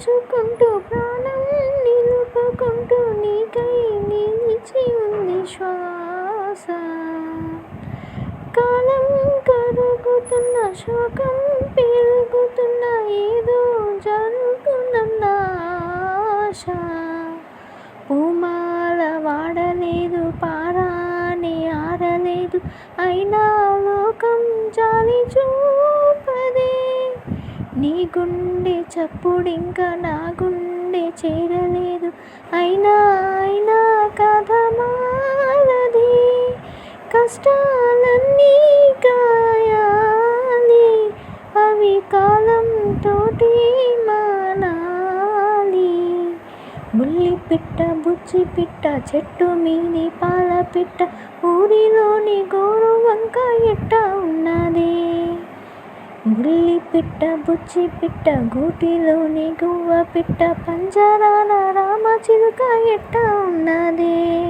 దాచుకుంటూ ప్రాణం నిలుపుకుంటూ నీకై నిలిచి ఉంది శ్వాస. కాలం కరుగుతున్న శోకం పెరుగుతున్న ఏదో జరుగుతున్న ఆశ. పూమాల వాడలేదు పారాని ఆరలేదు అయినా లోకం జాలి చూపదే. నీ గుండె చప్పుడింకా నా గుండె చేరలేదు అయినా అయినా కథ మారది. కష్టాలన్నీ కాయాలి అవి కాలంతోటి మానాలి. బుల్లి పిట్ట బుచ్చి పిట్ట చెట్టు మీది పాల పిట్ట ఊరిలోని గోరు వంక ఎట్ట ఉన్నది. బుల్లి పిట్ట బుచ్చి పిట్ట గూటిలోని గువ్వ పిట్ట పంజరాన రామ చిలుక ఎట్ట ఉన్నది.